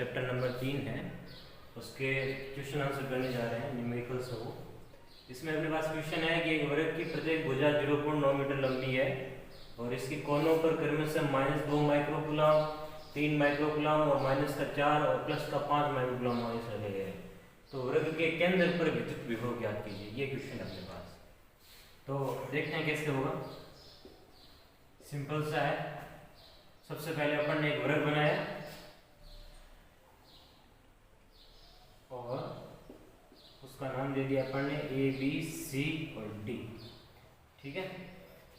Chapter number 3 है, उसके question answer करने जा रहे हैं, न्यूमेरिकल से वो। इसमें अपने पास क्वेश्चन है कि एक वृत्त की प्रत्येक भुजा 0.9 मीटर लंबी है और इसके कोनों पर क्रमशः -2 माइक्रोकूलम, 3 माइक्रोकूलम और -4 और +5 माइक्रोकूलम आवेश लगे हैं। तो वृत्त के केंद्र पर विद्युत विभव ज्ञात कीजिए। ये क्वेश्चन अपने पास, तो देखते हैं कैसे होगा। सिंपल सा है। सबसे पहले अपन ने एक वृत्त बनाया और उसका नाम दे दिया अपन ने A, B, C और D। ठीक है।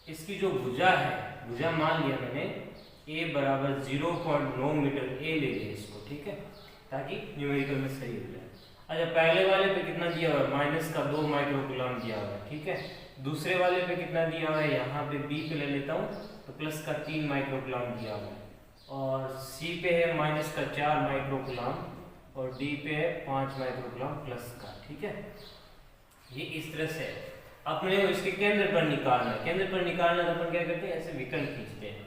इसकी जो भुजा है, भुजा मान लिया मैंने A बराबर 0.9 मीटर A ले लिया इसको। ठीक है, ताकि न्यूमेरिकल में सही हो जाए। अच्छा, पहले वाले पे कितना दिया हुआ है? -2 माइक्रोकूलम दिया हुआ है। ठीक है। दूसरे वाले पे कितना दिया हुआ है? यहाँ पे B पे ले लेता हूँ तो +3 माइक्रोकूलम दिया हुआ है और C पे है -4 माइक्रोकूलम और D पे है 5 माइक्रोकूलम प्लस का। ठीक है, ये इस तरह से अपने इसके केंद्र पर निकालना है। केंद्र पर निकालना तो अपन क्या करते हैं, ऐसे विकर्ण खींचते हैं।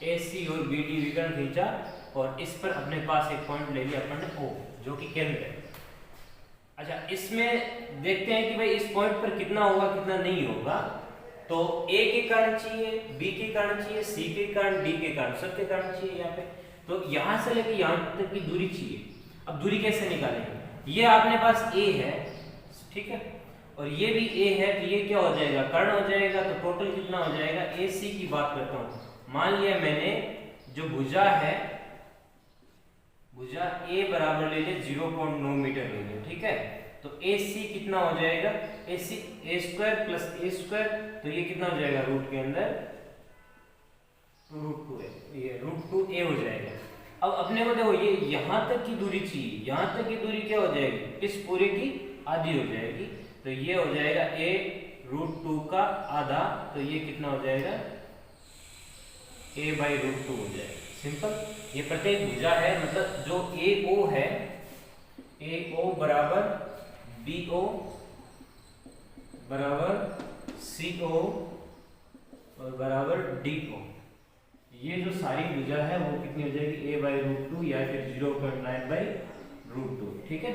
AC और BD विकर्ण खींचा और इस पर अपने पास एक पॉइंट ले लिया अपन ने O, जो कि केंद्र है। अच्छा, इसमें देखते हैं कि भाई इस पॉइंट पर कितना होगा कितना नहीं होगा। तो A के कारण चाहिए, B के कारण चाहिए, C के कारण, D के कारण, सब के कारण चाहिए यहाँ पे। तो यहाँ से लेके यहाँ तक की दूरी चाहिए। अब दूरी कैसे निकालेंगे? ये अपने पास A है, ठीक है, और ये भी A है, तो ये क्या हो जाएगा? कर्ण हो जाएगा। तो टोटल कितना हो जाएगा? AC की बात करता हूँ। मान लिया मैंने जो भुजा है, भुजा A बराबर ले लिया 0.9 मीटर ले लिया। ठीक है, तो AC कितना हो जाएगा? AC A² + A², तो ये कितना हो जाएगा? रूट के अंदर √2A, ये √2A हो जाएगा। अब अपने को देखो, ये यहाँ तक की दूरी चाहिए। यहाँ तक की दूरी क्या हो जाएगी? इस पूरे की आधी हो जाएगी। तो ये हो जाएगा A √2 का आधा। तो ये कितना हो जाएगा? A/√2 हो जाएगा। सिंपल। ये प्रत्येक भुजा है, मतलब जो AO है, AO बराबर BO बराबर CO और बराबर DO। ये जो सारी भुजा है वो कितनी हो जाएगी? A/√2 या फिर 0.9/√2। ठीक है।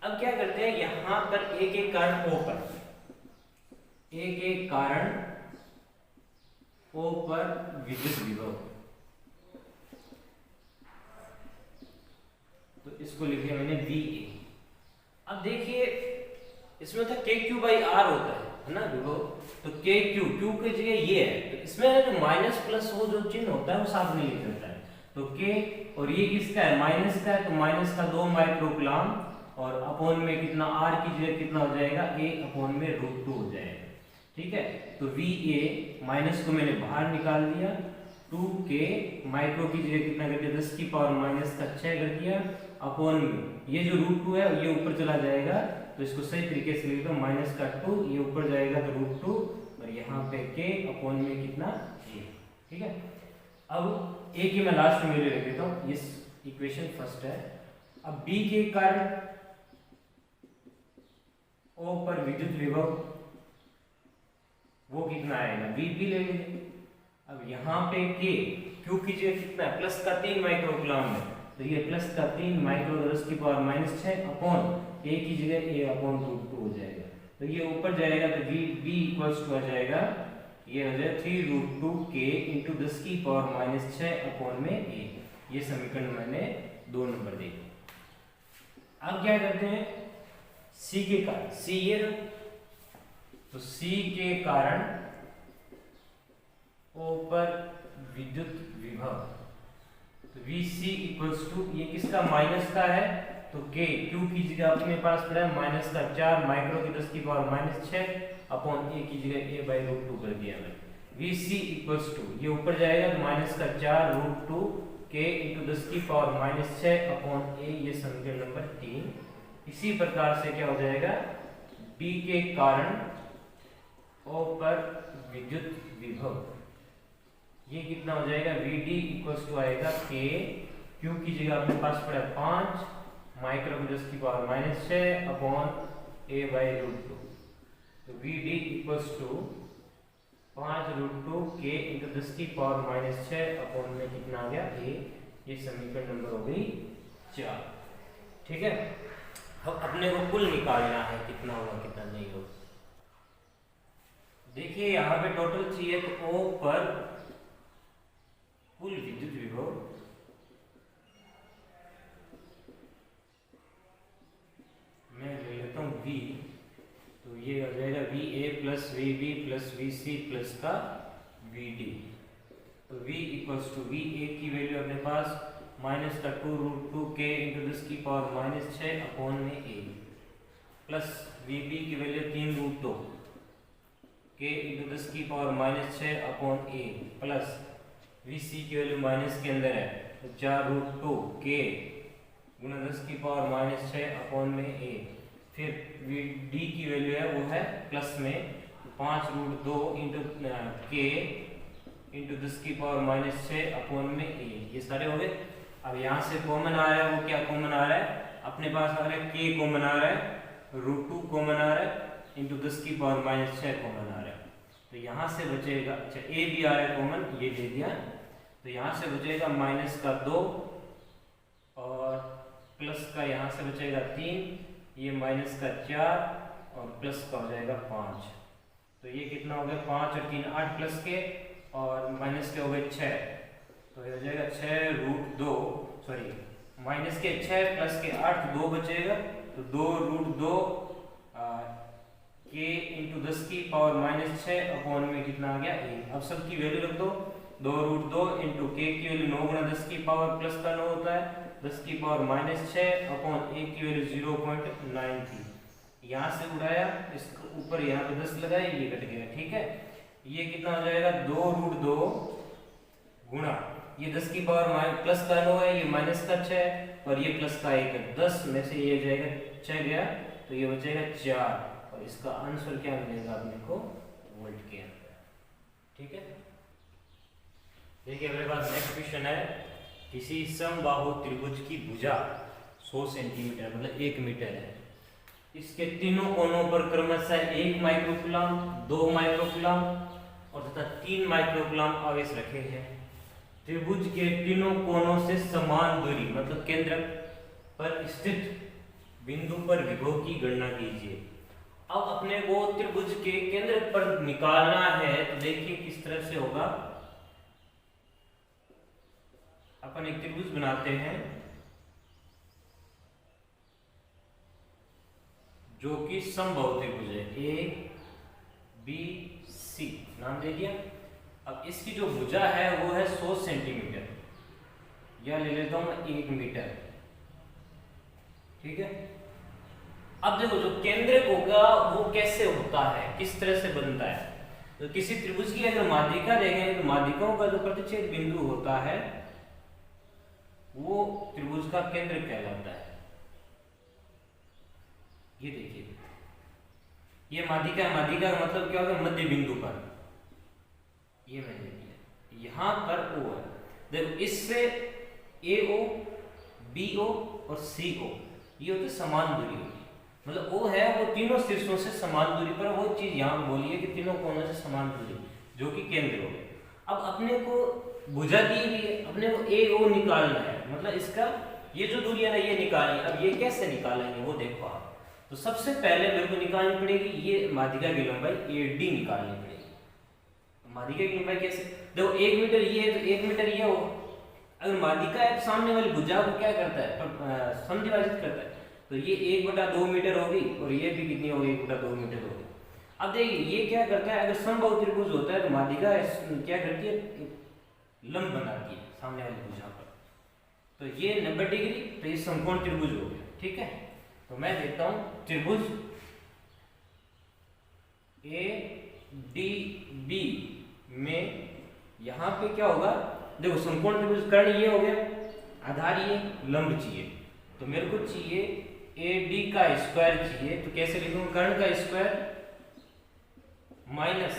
अब क्या करते हैं, यहां पर A के कारण O पर, A के कारण O पर विद्युत विभव, तो इसको लिख दिया मैंने VA। अब देखिए, इसमें तो KQ/R होता है ना विभव, तो Q की जगह ये है, तो इसमें जो माइनस प्लस वो जो चिन्ह होता है वो साथ में लिख देता है। तो K, और ये किसका है? माइनस का है, तो -2 माइक्रोकूलम और अपॉन में कितना? R की जगह कितना हो जाएगा? A/√2 हो जाएगा। ठीक है, तो VA माइनस को मैंने बाहर निकाल दिया, 2K माइक्रो की जगह कितना कर दिया? 10⁻⁻6 कर दिया, अपॉन में ये जो √2 है ये ऊपर चला जाएगा, तो इसको सही तरीके से लिख दो, -2 ये ऊपर जाएगा तो √2 और यहाँ पे K अपॉन में कितना? A। ठीक है। अब A की मैं लास्ट में लिख देता हूँ, इस इक्वेशन फर्स्ट है। अब B के कारण O पर विद्युत विभव वो कितना आएगा? VB ले लीजिए। अब यहाँ पे Q की जगह कितना है? +3 माइक्रोकूलम है, तो ये +3 माइक्रो 10⁻⁶ अपॉन A की जगह A/√2 हो जाएगा। तो ये ऊपर जाएगा तो VB इक्वल्स टू आ जाएगा, ये हो जाएगा 3√2K × 10⁻⁶ अपॉन में A। ये समीकरण मैंने 2 नंबर दे दिया। अब क्या करते हैं, C के कारण, C ये, तो C के कारण O पर विद्युत विभव, तो VC इक्वल्स टू, ये किसका? माइनस का है, तो Q की जगह अपने पास पड़ा है -4 माइक्रो की 10⁻⁶ अपॉन A की जगह A/√2 कर दिया मैंने। VC इक्वल्स टू, ये ऊपर जाएगा तो -4√2K × 10⁻⁶ अपॉन A। ये समीकरण नंबर 3। इसी प्रकार से क्या हो जाएगा? D के कारण O पर विद्युत विभव, ये कितना हो जाएगा? VD इक्वल्स टू आएगा K, Q की जगह अपने पास पड़ा 5 माइक्रो की 10⁻⁶ अपॉन A/√2। तो VD equals to 5√2 k into 10 की पावर -6 अपॉन में कितना आ गया a। ये समीकरण नंबर हो गई 4। ठीक है, अब अपने को कुल निकालना है कितना होगा कितना नहीं होगा। देखिए यहाँ पे टोटल चाहिए तो O पर कुल विद्युत विभव मैं ले लेता हूँ V, तो ये हो जाएगा VA plus VB plus VC plus का VD। तो V इक्वल्स टू VA की वैल्यू अपने पास -2√2 k इंटू 10 की पावर -6 अपॉन में A, प्लस VB की वैल्यू 3√2 k इंटू 10 की power -6 upon A, plus VC की वैल्यू माइनस के अंदर है तो 4√2 k गुना 10 की पावर -6 अपॉन में A, फिर D की वैल्यू है वो है प्लस में 5√2 इंटू k इंटू 10 की पावर -6 अपॉन में A। ये सारे हो गए। अब यहाँ से कॉमन आ रहा है, वो क्या कॉमन आ रहा है अपने पास आ रहा है, k कॉमन आ रहा है, √2 कॉमन आ रहा है, इंटू 10 की पावर -6 कॉमन आ रहा है। तो यहाँ से बचेगा, अच्छा A भी आ रहा है कॉमन, ये दे दिया, तो यहाँ से बचेगा -2 और प्लस का यहाँ से बचेगा 3, ये -4 और प्लस का हो जाएगा 5। तो ये कितना हो गया 5 और 3 8 प्लस के और माइनस के हो गए 6, तो ये हो जाएगा 6√2 सॉरी माइनस के 6 प्लस के 8 2 बचेगा, तो 2√2 k इंटू 10 की पावर -6 अपॉन में कितना आ गया 1। अब सबकी वैल्यू रख दो, 2√2 इंटू k की वैल्यू 9 गुना 10 की पावर प्लस का 9 होता है, 10 की पावर -6 अपॉन 1 की वैल्यू 0.93। यहाँ से उड़ाया, इसके ऊपर यहाँ पे 10 लगाया, ये कट गया। ठीक है, ये कितना हो जाएगा 2√2 गुणा ये 10 की पावर प्लस का 9 है, ये माइनस का 6 और ये प्लस का 1 है। 10 में से ये जाएगा 6 गया, तो ये बचेगा 4 और इसका आंसर क्या मिलेगा अपने को वोल्ट के अंदर। ठीक है, देखिए अपने पास नेक्स्ट क्वेश्चन है, किसी समबाहु त्रिभुज की भुजा 100 सेंटीमीटर मतलब 1 मीटर है, इसके तीनों कोनों पर क्रमशः 1 माइक्रोकूलम 2 माइक्रोकूलम और तथा 3 माइक्रोकूलम आवेश रखे हैं। त्रिभुज के तीनों कोनों से समान दूरी मतलब केंद्र पर स्थित बिंदु पर विभव की गणना कीजिए। अब अपने को त्रिभुज के केंद्र पर निकालना है, तो देखिए किस तरह से होगा। अपन एक त्रिभुज बनाते हैं जो कि समबाहु त्रिभुज है, ABC नाम दे दिया। अब इसकी जो भुजा है वो है 100 सेंटीमीटर, या ले लेता हूं मैं 1 मीटर। ठीक है, अब देखो जो केंद्रक होगा वो कैसे होता है, किस तरह से बनता है। तो किसी त्रिभुज की अगर माध्यिका देखेंगे तो माध्यिकाओं का जो प्रतिच्छेद बिंदु होता है वो त्रिभुज का केंद्र कहलाता है। ये देखिए, ये माध्यिका है, माध्यिका का मतलब क्या होगा मध्य बिंदु पर, ये मैंने दिया, यहां पर O है। देखो इससे AO, BO और CO ये होते समान दूरी होगी, मतलब O है वो तीनों शीर्षों से समान दूरी पर, वो चीज यहां बोली है कि तीनों कोनों से समान दूरी जो कि केंद्र हो गए। अब अपने को भुजा दी हुई है, अपने को AO निकालना है, मतलब इसका ये जो दूरी है ना ये निकालनी। अब ये कैसे निकालेंगे वो देखो आप। तो सबसे पहले मेरे को निकालनी पड़ेगी ये माध्यिका की लंबाई AD निकालनी पड़ेगी। माध्यिका की लंबाई कैसे, देखो 1 मीटर ये है तो 1 मीटर ये हो। अगर माध्यिका है सामने वाली भुजा को क्या करता है समद्विभाजित करता है, तो ये 1/2 मीटर होगी और ये भी कितनी होगी 1/2 मीटर होगी। अब देखिए ये क्या करता है, अगर समबाहु त्रिभुज होता है तो माध्यिका क्या करती है लंब बनाती है सामने वाली भुजा पर, तो ये 90 डिग्री, तो ये समकोण त्रिभुज हो गया। ठीक है, तो मैं देखता हूं त्रिभुज ADB में यहां पे क्या होगा, देखो समकोण त्रिभुज कर्ण ये हो गया, आधार ये, लंब चाहिए, तो मेरे को चाहिए AD का स्क्वायर चाहिए। तो कैसे लिखूंगा, कर्ण का स्क्वायर माइनस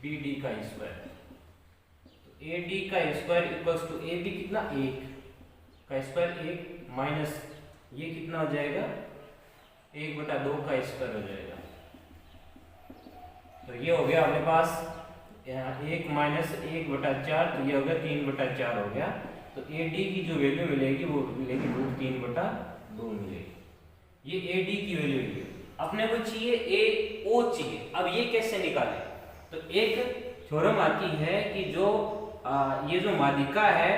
BD का स्क्वायर, तो AD का स्क्वायर इक्वल्स टू AB कितना 1 का स्क्वायर 1 माइनस ये कितना हो जाएगा 1/2 का स्क्वायर हो जाएगा। तो ये हो गया अपने पास 1 माइनस 1/4, तो ये हो गया 3/4 हो गया। तो AD की जो वैल्यू मिलेगी वो मिलेगी √3/2 मिलेगी। ये AD की वैल्यू है। अपने को चाहिए AO चाहिए। अब ये कैसे निकालें? तो एक थ्योरम आती है कि जो ये जो माध्यिका है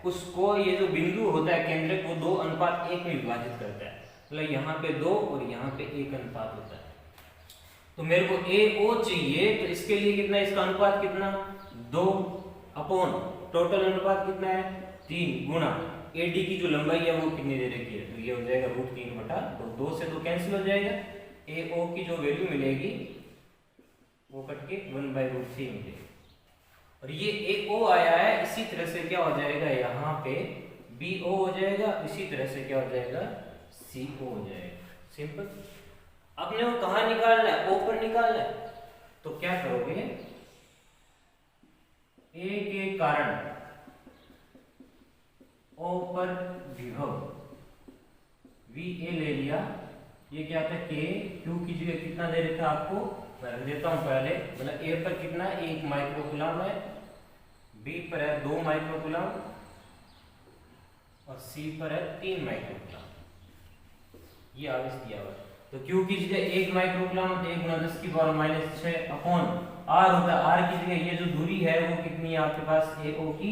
उसको ये जो बिंदु होता है केंद्रक वो 2:1 में विभाजित करता है। मतलब यहाँ पे 2 और यहाँ पे 1 अनुपात होता है। तो मेरे को AO चाहिए, तो इसके लिए कितना, इसका अनुपात कितना 2 अपॉन टोटल अनुपात कितना है 3 गुना AD की जो लंबाई है वो कितनी दे रखी है, तो ये हो जाएगा √3/2। 2 से 2 कैंसिल हो जाएगा। AO की जो वैल्यू मिलेगी वो कट के 1/√3 मिलेगी। और ये AO आया है, इसी तरह से क्या हो जाएगा यहाँ पे BO हो जाएगा, इसी तरह से क्या हो जाएगा CO हो जाएगा। सिंपल। अपने को कहाँ निकालना है, O पर निकालना है। तो क्या करोगे, A के कारण O पर विभव VA ले लिया। ये क्या था K, Q की जगह कितना दे रखा आपको, मैं रख देता हूं पहले। मतलब A पर कितना है 1 माइक्रोकूलम है, B पर है 2 माइक्रोकूलम और C पर है 3 माइक्रोकूलम। ये आवेश दिया हुआ है। तो Q की जगह 1 माइक्रोकूलम, 1 × 10⁻⁶ अपॉन R होता है। R की जगह ये जो दूरी है वो कितनी है आपके पास AO की,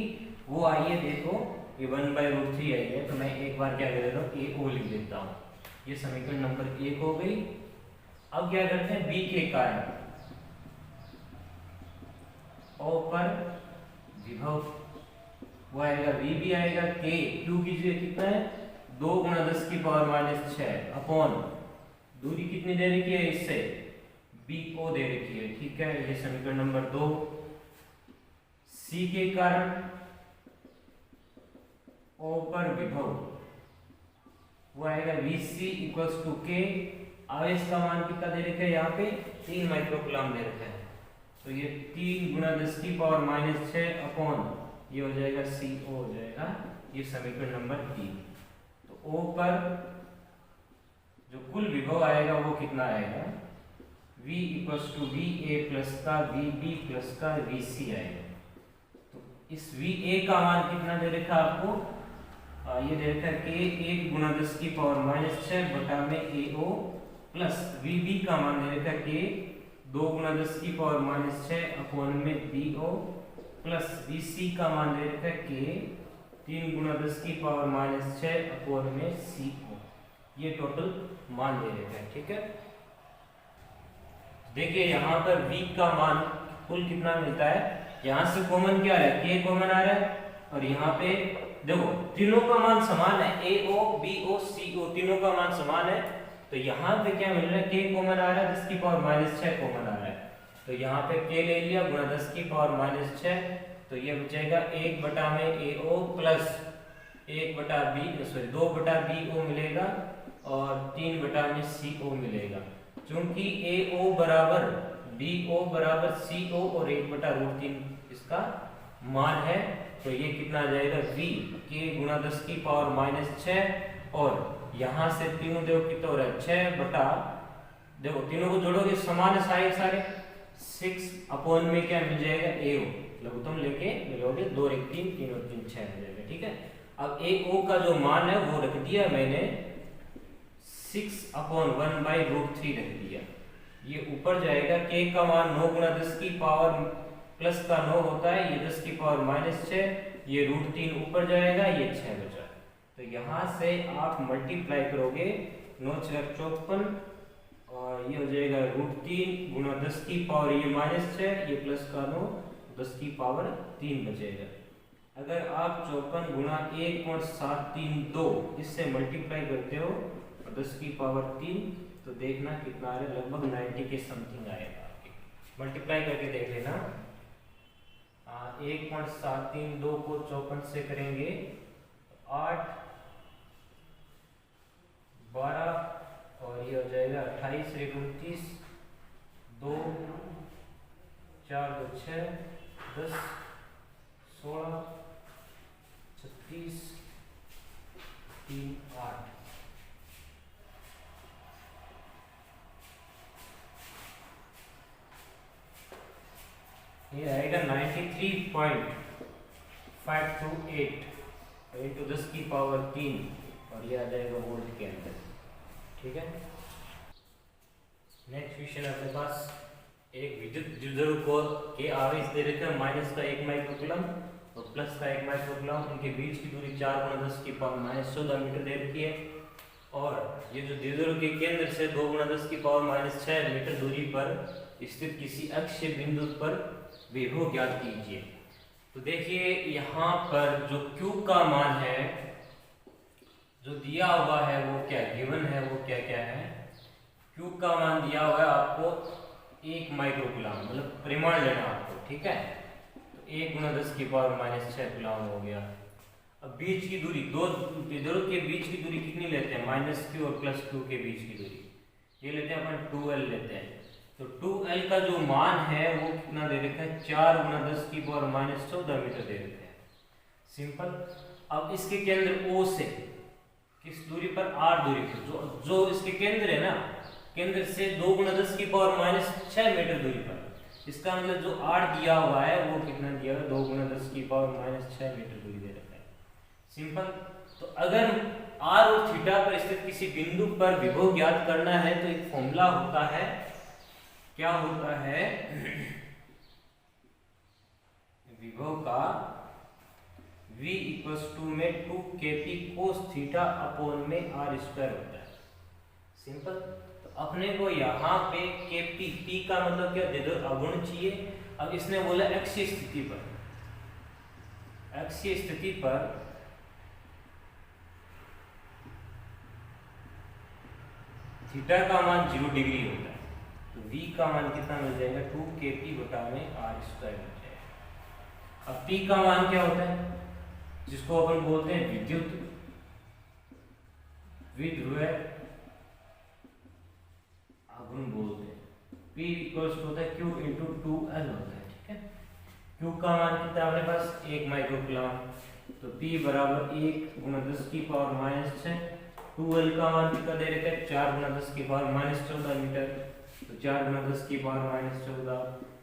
वो आई है, देखो ये 1/√3 आई है। तो मैं एक बार क्या कर देता हूँ AO लिख देता हूँ। ये समीकरण नंबर 1 हो गई। अब क्या करते हैं, B के कारण O पर विभव वो आएगा VB आएगा। K Q की जगह कितना है 2 × 10⁻⁶ अपॉन दूरी कितनी दे रखी है इससे BO दे रखी है। ठीक है, ये समीकरण नंबर 2। C के कारण O पर विभव वो आएगा VC = K। आवेश का मान कितना दे रखा है यहाँ पे 3 माइक्रोकूलम दे रखा है। तो ये 3 × 10⁻⁶ अपॉन ये हो जाएगा CO हो जाएगा। ये समीकरण नंबर 3। तो O पर जो कुल विभव आएगा वो कितना आएगा, V = VA प्लस का VB प्लस का VC आएगा। तो इस VA का मान कितना दे रखा आपको, ये दे रखा है K 1 × 10⁻⁶ बटा में AO प्लस VB का मान दे रखा है K 2 × 10⁻⁶ अपॉन में BO प्लस VC का मान दे रखा है K 3 × 10⁻⁶ अपॉन में CO। ये टोटल मान दे रखा है। ठीक है, देखिए यहाँ पर V का मान कुल कितना मिलता है, यहाँ से कॉमन क्या है K कॉमन आ रहा है। और यहाँ पे देखो तीनों का मान समान है, AO BO CO तीनों का मान समान है। तो यहाँ पे क्या मिल रहा है K कॉमन आ रहा है, 10⁻⁶ कॉमन आ रहा है। तो यहाँ पे K ले लिया गुणा 10⁻⁶, तो ये बचेगा 1 बटा में AO प्लस 2/BO मिलेगा और 3 बटा में CO मिलेगा। चूंकि AO बराबर BO बराबर CO और 1/√3 इसका मान है, तो ये कितना आ जाएगा V K × 10⁻⁶। और यहाँ से तीनों देखो कितना हो रहा है 6 बटा, देखो तीनों को जोड़ोगे समान है सारे 6 अपॉन में क्या मिल जाएगा AO, लघुत्तम लेके मिलोगे 2 और 1 3 3 और 3 6 हो जाएगा। ठीक है, अब AO का जो मान है वो रख दिया मैंने 6/1/√3 रख दिया। ये ऊपर जाएगा, K का मान 9 × 10 की पावर प्लस का 9 होता है, ये 10⁻⁶, ये √3 ऊपर जाएगा, ये 6 बचा। तो यहाँ से आप मल्टीप्लाई करोगे 9 × 6 = 54 और ये हो जाएगा √3 × 10 की पावर ये -6, ये प्लस का 9 10 की पावर 3 बचेगा। अगर आप 54 × 1.732 इससे मल्टीप्लाई करते हो और 10 की पावर 3, तो देखना कितना आ रहा है, लगभग 90 के समथिंग आएगा आपके। मल्टीप्लाई करके देख लेना। 1.732 को 54 से करेंगे 8 12 और ये हो जाएगा 28 × 29 2 4 2 6 10 16 36 3 8। ये आएगा 93.528 इंटू 10 की पावर 3 और ये आ जाएगा वोल्ट के अंदर। ठीक है। नेक्स्ट क्वेश्चन अपने पास एक विद्युत द्विध्रुव को के आवेश दे रखे हैं माइनस का 1 माइक्रोकूलम और प्लस का 1 माइक्रोकूलम, उनके बीच की दूरी 4 × 10 की पावर -14 मीटर दे रखी है और ये जो द्विध्रुव के केंद्र से 2 × 10 की पावर -6 मीटर दूरी पर स्थित किसी अक्षीय बिंदु पर विभव ज्ञात कीजिए। तो देखिए यहाँ पर जो Q का मान है जो दिया हुआ है वो क्या गिवन है, वो क्या क्या है। Q का मान दिया हुआ है आपको 1 माइक्रोकूलम, मतलब परिमाण लेना आपको। ठीक है। तो 1 × 10 की पावर -6 कूलम हो गया। अब बीच की दूरी, दो द्विध्रुव के बीच की दूरी कितनी लेते हैं, -Q और +Q के बीच की दूरी ये लेते हैं अपन 2L लेते हैं। तो 2L का जो मान है वो कितना दे रखा है, 4 × 10 की पावर -14 मीटर दे रखा है। सिंपल। अब इसके केंद्र O से किस दूरी पर, R दूरी पर, जो इसके केंद्र है ना, केंद्र से 2 × 10 की पावर -6 मीटर दूरी पर, इसका मतलब जो R दिया हुआ है वो कितना दिया हुआ है, 2 × 10 की पावर -6 मीटर दूरी दे रखा है। सिंपल। तो अगर R और थीटा पर स्थित किसी बिंदु पर विभव ज्ञात करना है तो एक फॉर्मूला होता है, क्या होता है, विभव का V में 2kp cos थीटा अपॉन में r² होता है। सिंपल। तो अपने को यहाँ पे kp, p का मतलब क्या दे दो, अगुण चाहिए। अब इसने बोला अक्षीय स्थिति पर, अक्षीय स्थिति पर थीटा का मान 0 डिग्री होता है। तो v का मान कितना मिल जाएगा, 2kp बटा में r² मिल जाएगा। अब p का मान क्या होता है, जिसको अपन बोलते हैं विद्युत द्विध्रुव आघूर्ण बोलते हैं। P होता है Q × 2L होता है। ठीक है। Q का मान कितना हमारे पास, 1 माइक्रोकूलम। तो P बराबर 1 × 10 की पावर -6। 2L का मान कितना दे रखा है, 4 × 10 की पावर -14 मीटर। तो 4 × 10 की पावर -14,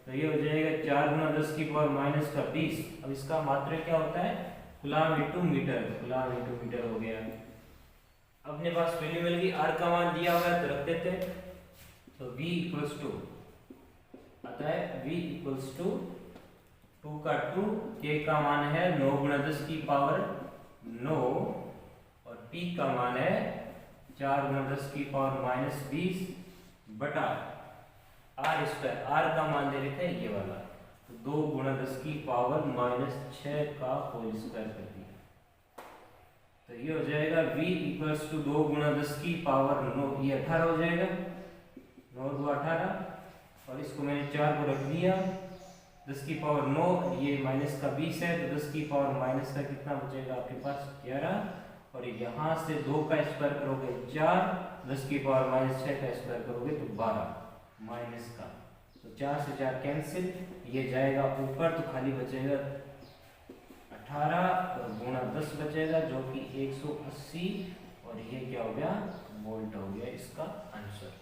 तो ये हो जाएगा 4 × 10 की पावर -20। अब इसका मात्रक क्या होता है, कूलम × मीटर, कूलम × मीटर हो गया। अपने पास वैल्यू मिल गई, R का मान दिया हुआ है तो रख देते हैं। तो V आता है V = 2 का 2, K का मान है 9 × 10 की पावर 9 और P का मान है 4 × 10 की पावर -20 बटा r²। R का मान दे रखे हैं ये वाला, तो 2 × 10 की पावर -6 का होल स्क्वायर कर दिया। तो ये हो जाएगा V = 2 × 10 की पावर 9, ये 18 हो जाएगा, 9 × 2 18 और इसको मैंने 4 को रख दिया, 10 की पावर 9, ये -20 है तो 10 की पावर माइनस का कितना बचेगा आपके पास, 11 और यहाँ से 2 का स्क्वायर करोगे 4, 10 की पावर -6 का स्क्वायर करोगे तो 12 माइनस का, तो 4 से 4 कैंसिल, ये जाएगा ऊपर तो खाली बचेगा 18 और गुणा 10 बचेगा जो कि 180 और ये क्या हो गया, वोल्ट हो गया इसका आंसर।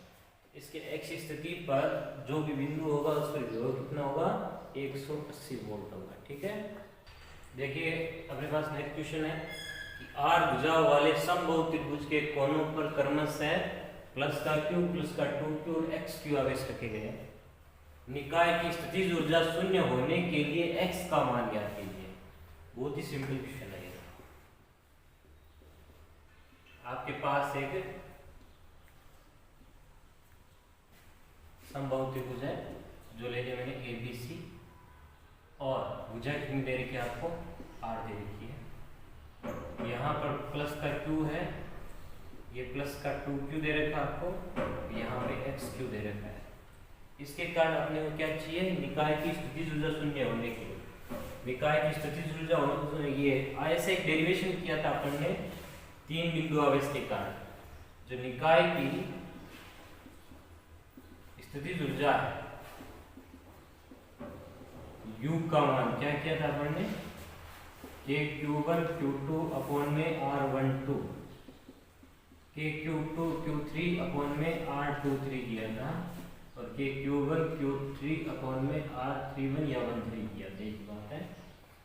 इसके x स्थिति पर जो भी बिंदु होगा उस पर विभव कितना होगा, 180 वोल्ट होगा। ठीक है। देखिए अपने पास नेक्स्ट क्वेश्चन है कि R भुजा वाले समबाहु त्रिभुज के कोनों पर क्रमशः प्लस का Q, प्लस का 2Q और XQ आवेश रखे गए हैं। निकाय की स्थितिज ऊर्जा शून्य होने के लिए x का मान ज्ञात कीजिए। बहुत ही सिंपल क्वेश्चन है। आपके पास एक समबाहु त्रिभुज है जो ले लिया मैंने ABC और भुजा कितनी दे रखी है आपको, R दे रखी है। यहाँ पर प्लस का Q है, ये प्लस का 2Q दे रखा है आपको, यहाँ पे XQ दे रखा है। इसके कारण अपने को क्या चाहिए, निकाय की स्थितिज ऊर्जा शून्य होने के लिए, निकाय की स्थितिज ऊर्जा होने, ये ऐसे एक डेरिवेशन किया था अपन ने 3 बिंदु आवेश के कारण। जो निकाय की स्थितिज ऊर्जा है U का मान क्या किया था अपन ने, KQ1 Q2 अपॉन में R12, KQ2 Q3 अपॉन में R23 किया था और और के Q1 Q3 अपॉन में R31 या 13 किया था, एक बात है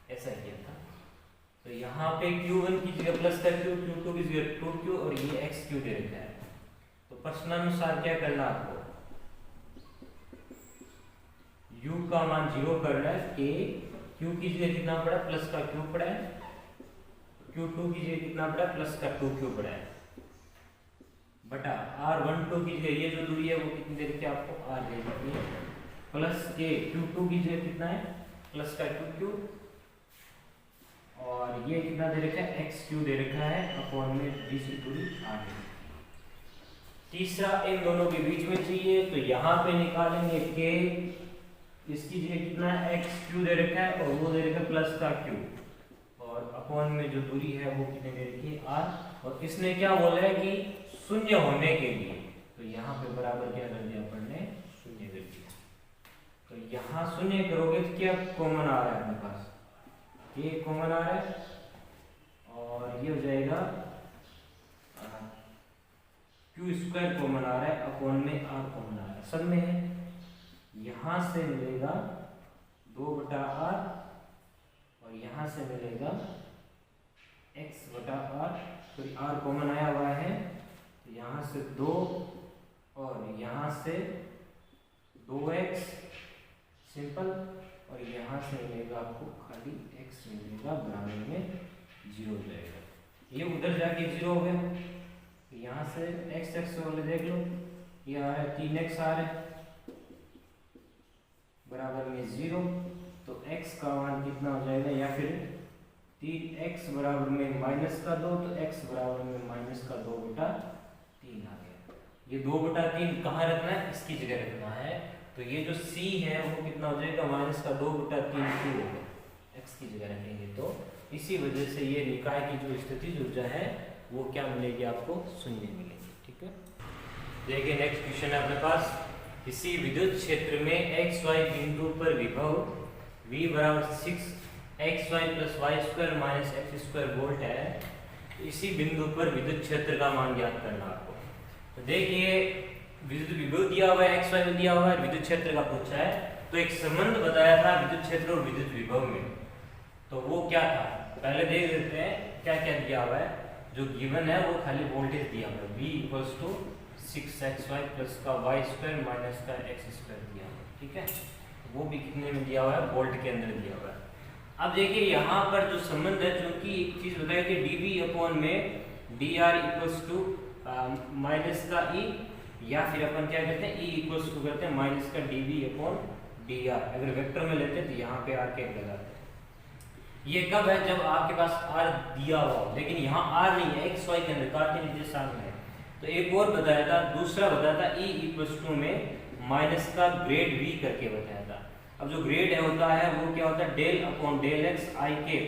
ऐसा किया था। तो यहाँ पे Q1 की जगह प्लस का Q, Q2 की जगह 2Q और ये XQ दे रखा है। तो प्रश्नानुसार क्या करना आपको, U का मान 0 करना है, के Q की जगह कितना पड़ा प्लस का Q पड़ा है, Q2 की जगह कितना पड़ा प्लस का 2Q पड़ा है, बटा R12 की जगह ये जो दूरी है वो कितनी दे रखी है आपको R दे रखी है, प्लस के Q2 की जगह कितना है प्लस का 2Q और ये कितना दे रखा है XQ दे रखा है अपॉन में बीच की दूरी R। तीसरा इन दोनों के बीच में चाहिए, तो यहाँ पे निकालेंगे के, इसकी जगह कितना है XQ दे रखा है और वो दे रखा है प्लस का Q और अपॉन में जो दूरी है वो कितने दे रखी है R। और इसने क्या बोला है कि शून्य होने के लिए, तो यहाँ पे बराबर क्या कर दिया अपन ने शून्य कर दिया। तो यहाँ शून्य करोगे तो क्या कॉमन आ रहा है अपने पास, के कॉमन आ रहा है और ये हो जाएगा Q स्क्वायर कॉमन आ रहा है अपॉन में R कॉमन आ रहा है, सब में है। यहाँ से मिलेगा 2 बटा R और यहाँ से मिलेगा x बटा R, तो R कॉमन आया हुआ है, तो यहाँ से 2 और यहाँ से 2x सिंपल और यहाँ से मिलेगा आपको खाली x मिलेगा बराबर में 0 हो जाएगा। ये उधर जाके 0 हो गया, तो यहाँ से x वाले देख लो, ये आ रहा है 3x आ रहा है बराबर में 0, तो x का मान कितना हो जाएगा, या फिर 3x बराबर में माइनस का 2, तो x बराबर में माइनस का 2 बटा 3 आ गया। ये 2 बटा 3 कहाँ रखना है, इसकी जगह रखना है, तो ये जो c है वो कितना हो जाएगा माइनस का 2 बटा 3 q होगा, x की जगह रखेंगे। तो इसी वजह से ये निकाय की जो स्थितिज ऊर्जा है वो क्या मिलेगी आपको, शून्य मिलेगी। ठीक है, देखिए नेक्स्ट क्वेश्चन है अपने पास, किसी विद्युत क्षेत्र में XY बिंदु पर विभव V बराबर 6xy plus Y square minus X square volt है, तो इसी बिंदु पर विद्युत क्षेत्र का मान ज्ञात करना आपको। तो देखिए विद्युत विभव दिया हुआ है, XY में दिया हुआ है, विद्युत क्षेत्र का पूछा है, तो एक संबंध बताया था विद्युत क्षेत्र और विद्युत विभव में, तो वो क्या था पहले देख लेते हैं क्या क्या दिया हुआ है। जो गिवन है वो खाली वोल्टेज दिया हुआ है, V equals to 6xy plus का वाई स्क्वायर माइनस का एक्स स्क्वायर दिया हुआ है। ठीक है, वो भी कितने में दिया हुआ है, वोल्ट के अंदर दिया हुआ है। अब देखिए यहाँ पर जो संबंध है, क्योंकि एक चीज बताया कि dV अपॉन में dr इक्वल्स टू माइनस का E, या फिर अपन क्या करते हैं E इक्वल्स टू करते हैं माइनस का dV अपॉन dr, अगर वेक्टर में लेते हैं तो यहाँ पे r कैप लगाते हैं। ये कब है, जब आपके पास r दिया हुआ हो, लेकिन यहाँ r नहीं है, x y के अंदर कार्तीय निर्देशांक में है। तो एक और बताया था, दूसरा बताया था E इक्वल्स टू में माइनस का ग्रेड V करके बताया था। अब जो ग्रेड है होता है वो क्या होता है, del upon del x i के,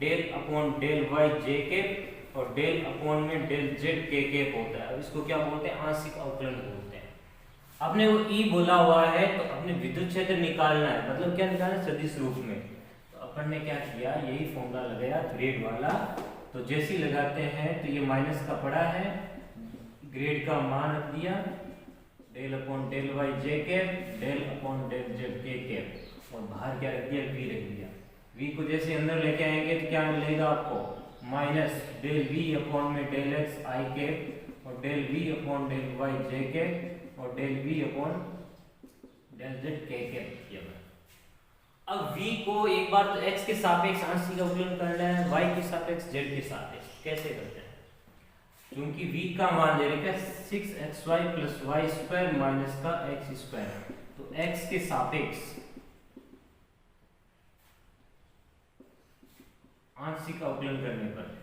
del upon del y j के और डेल अपॉन में डेल z k के होता है। अब इसको क्या बोलते हैं, आंशिक अवकलन बोलते हैं। आपने वो E बोला हुआ है तो अपने विद्युत क्षेत्र निकालना है, मतलब क्या निकालना है, सदिश रूप में। तो अपन ने क्या किया, यही फॉर्मूला लगाया ग्रेड वाला, तो जैसे ही लगाते हैं तो ये माइनस का पड़ा है, ग्रेड का मान रख दिया del upon del Y J cap, del upon del Z K cap, और बाहर क्या रख दिया, वी रख दिया। वी को जैसे अंदर लेके आएंगे तो क्या मिलेगा आपको, माइनस डेल वी अपॉन में डेल एक्स आई कैप और del V upon del Y J cap और del V upon del Z K cap किया। अब v को एक बार तो x के सापेक्ष आंशिक अवकलन करना है, y के सापेक्ष z के सापेक्ष। कैसे करते हैं, क्योंकि v का मान दे रखा है 6xy plus Y square minus का एक्स स्क्वायर, तो x के सापेक्ष आंशिक अवकलन करने पर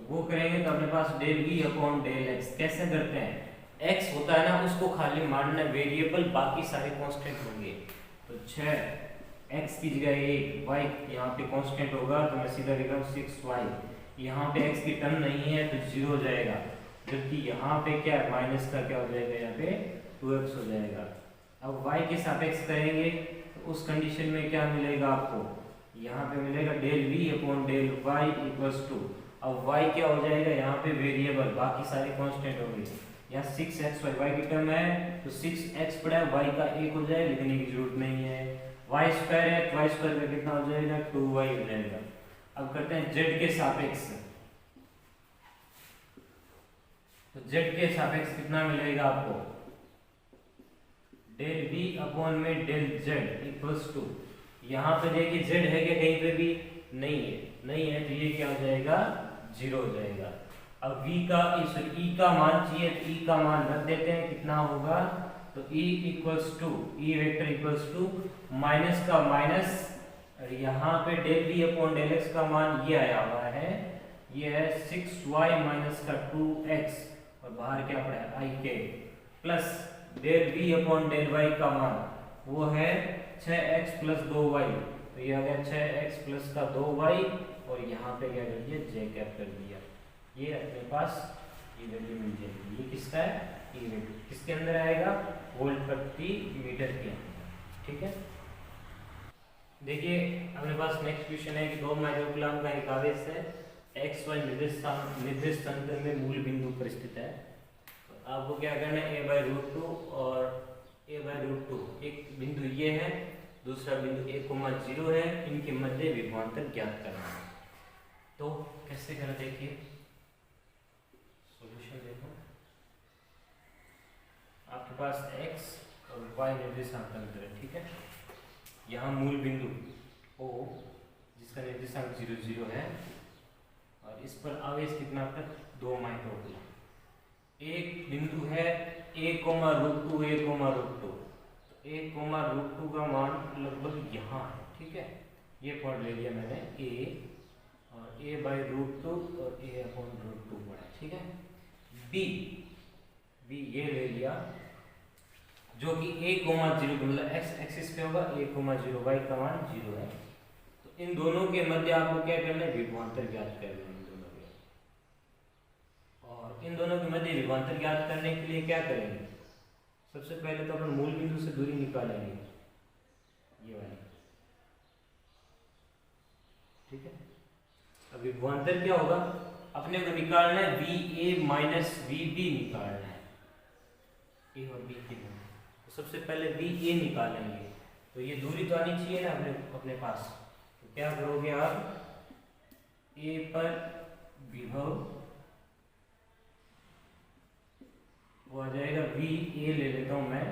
वो करेंगे तो अपने पास del v upon del x। कैसे करते हैं, x होता है ना उसको खाली मानना वेरिएबल, बाकी सारे कांस्टेंट होंगे। तो 6x की जगह 1, y यहाँ पे कांस्टेंट होगा तो मैं सीधा लिख रहा हूँ 6y, यहाँ पे x की टर्म नहीं है तो 0 हो जाएगा, जबकि यहाँ पे क्या है माइनस का क्या हो जाएगा, यहाँ पे 2x हो जाएगा। अब y के सापेक्ष करेंगे तो उस कंडीशन में क्या मिलेगा आपको, यहाँ पे मिलेगा del v upon del y equals to अब y क्या हो जाएगा, यहाँ पे वेरिएबल बाकी सारे कांस्टेंट हो गए, यहाँ 6x y की टर्म है तो 6x पड़ा है, y का 1 हो जाएगा, लिखने की जरूरत नहीं है। y स्क्वायर है तो y स्क्वायर का कितना हो जाएगा, 2y हो जाएगा। अब करते हैं z के सापेक्ष, तो z के सापेक्ष कितना मिलेगा आपको, डेल v अपॉन में डेल z इक्वल्स टू, यहाँ पे देखिए z है क्या कहीं पे भी, नहीं है तो ये क्या हो जाएगा, 0 हो जाएगा। अब v का e का मान चाहिए तो e का मान रख देते हैं, कितना होगा, तो e equals to, e vector equals to minus का माइनस, और यहाँ पे del v upon del x का मान ये आया हुआ है, ये है 6y माइनस का 2x, और बाहर क्या पड़ा है i के, plus del v upon del y का मान वो है 6x प्लस 2y, तो ये आ गया 6x प्लस का 2y, और यहाँ पे क्या कर दिया, j कैप कर दिया, ये अपने पास ये वैल्यू मिल जाएगी। ये किसका है, ई वैल्यू किसके अंदर आएगा, वोल्ट प्रति मीटर के अंदर। ठीक है, देखिए अपने पास नेक्स्ट क्वेश्चन है कि 2 माइक्रोकूलम का एक आवेश है एक्स वाई निर्दिष्ट अंतर में मूल बिंदु पर स्थित है, तो आपको क्या करना है, a/√2 और a/√2, एक बिंदु ये है, दूसरा बिंदु 1,0 है, इनके मध्य विभवांतर ज्ञात करना है। तो कैसे करें, देखिए सॉल्यूशन देखो, आपके पास x और y निर्देशांक अंतर है, ठीक है, यहाँ मूल बिंदु O जिसका निर्देशांक 0, 0 है, और इस पर आवेश कितना तक, 2 माइक्रोकूलम। एक बिंदु है a,√2 a,√2, तो a,√2 का मान लगभग यहाँ है, ठीक है, ये पढ़ ले लिया मैंने a, और a/√2 और a/√2 पढ़ा, ठीक है। b ये ले लिया जो कि 1,0 मतलब x एक्सिस पे होगा, 1,0 y का मान 0 है, तो इन दोनों के मध्य आपको क्या करना है, विभवांतर ज्ञात करना है इन दोनों के, और इन दोनों के मध्य विभवांतर ज्ञात करने के लिए क्या करेंगे, सबसे पहले तो अपन मूल बिंदु से दूरी निकालेंगे, ये वाली, ठीक है। अब विभवांतर क्या होगा, अपने को निकालना है VA माइनस VB निकालना है, A और B के बीच, तो सबसे पहले VA निकालेंगे, तो ये दूरी तो आनी चाहिए ना अपने पास, तो क्या करोगे आप, A पर विभव वो आ जाएगा VA, ले लेता हूं मैं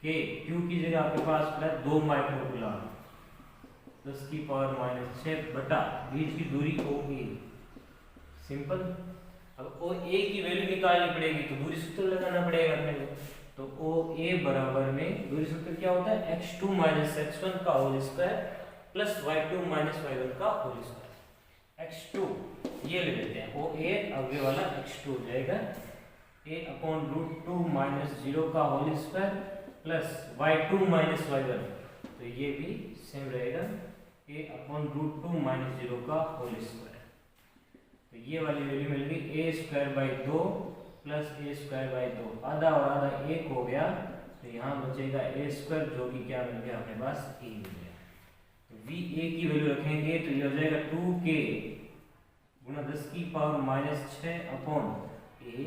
K, Q की जगह आपके पास पड़ा 2 माइक्रोकूलम 10⁻⁻⁶ बटा बीच की दूरी OA, सिंपल। अब OA की वैल्यू निकालनी पड़ेगी तो दूरी सूत्र लगाना पड़ेगा अपने को, तो OA बराबर में दूरी सूत्र क्या होता है, x2 माइनस x1 का whole square plus y2 minus y1 का होल स्क्वायर। x2 ये ले लेते हैं, OA आगे वाला x2 हो जाएगा a/√2 माइनस 0 का whole square plus y2 minus y1, तो ये भी सेम रहेगा a/√2 माइनस 0 का होल स्क्वायर, तो ये वाली वैल्यू मिल गई a² 2 प्लस a² 2, आधा और आधा 1 हो गया, तो यहाँ बचेगा a² जो कि क्या मिल गया अपने पास, a मिल गया। तो VA की वैल्यू रखेंगे तो ये हो जाएगा 2K गुणा 10⁻⁻⁶ अपॉन A,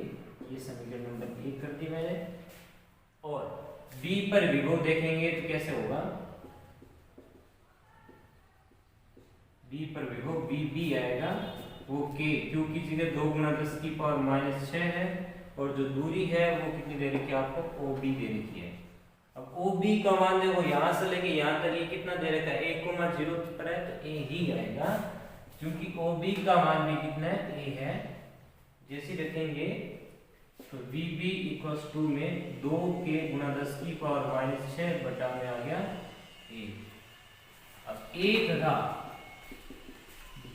ये समीकरण नंबर 1 कर दी मैंने। और B पर विभव देखेंगे तो कैसे होगा, B पर विभव VB आएगा, वो K Q की जगह 2 गुणा 10⁻⁻⁶ है, और जो दूरी है वो कितनी दे रखी है आपको, OB दे रखी है। अब OB का मान देखो यहाँ से लेके यहाँ तक ये कितना दे रखा है, 1,0 पर है तो A ही आएगा, क्योंकि OB का मान भी कितना है, A है। जैसे रखेंगे तो VB इक्वल्स टू में 2K गुणा 10⁻⁻⁶ बटा में आ गया A। अब A तथा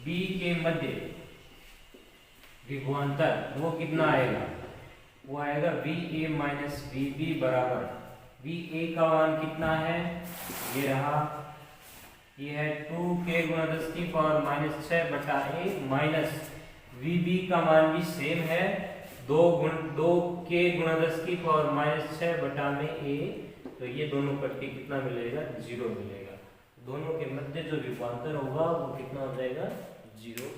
B के मध्य विभवांतर वो कितना आएगा, वो आएगा VA माइनस VB बराबर, VA का मान कितना है, ये रहा, ये है 2K गुणा 10⁻⁻⁶ बटा A माइनस VB का मान भी सेम है, 2K गुणा 10⁻⁻⁶ बटा में A, तो ये दोनों कट के कितना मिलेगा, 0 मिलेगा। दोनों के मध्य जो विभवांतर होगा वो कितना हो जाएगा, 0।